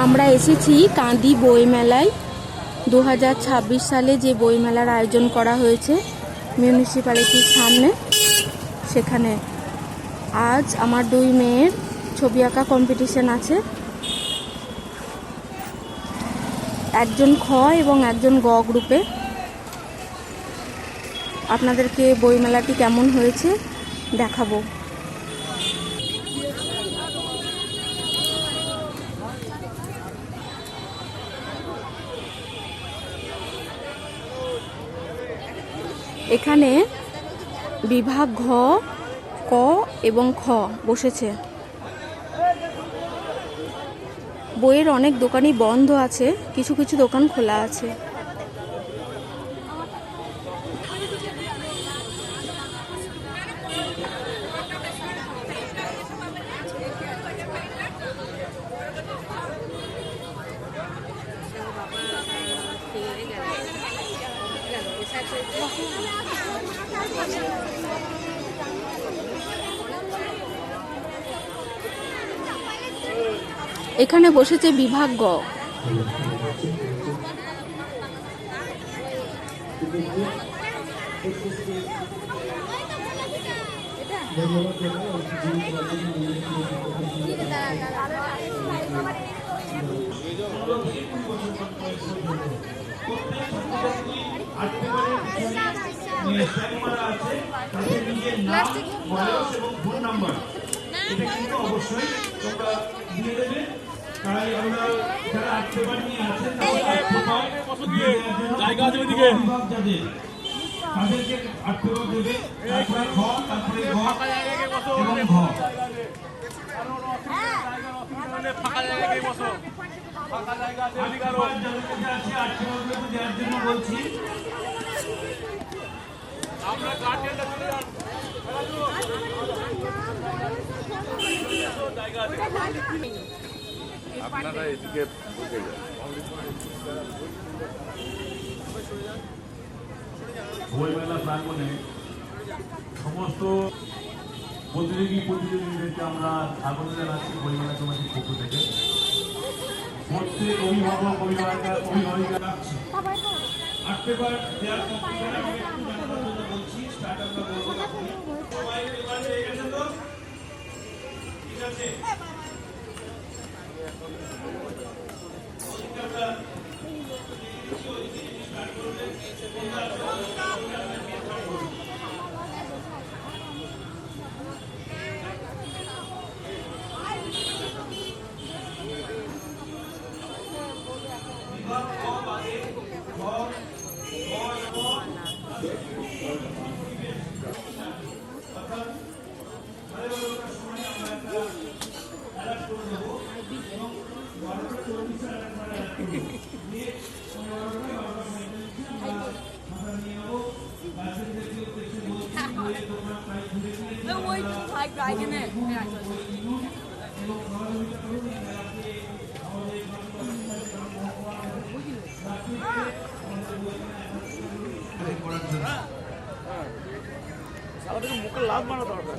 আমরা এসেছি কাঁদি বইমেলায়। 2026 সালে যে বইমেলার আয়োজন করা হয়েছে মিউনিসিপ্যালিটির সামনে, সেখানে আজ আমার 2 মেয়ের ছবি আঁকা কম্পিটিশন আছে। একজন খ এবং একজন গ গ্রুপে। আপনাদেরকে বইমেলাটি কেমন হয়েছে দেখাবো। এখানে বিভাগ ঘ, ক এবং খ বসেছে। বইয়ের অনেক দোকানই বন্ধ আছে, কিছু কিছু দোকান খোলা আছে। এখানে বসেছে বিভাগ গ। আপনারা এদিকে বইমেলা প্রাঙ্গণে সমস্ত প্রতিযোগীদেরকে আমরা স্বাগত জানাচ্ছি বইমেলা কমিটির পক্ষ থেকে। প্রত্যেক অভিভাবক অভিভাবিকা রাখছি ঠিক আছে। মুখে লাভ মারা দরকার।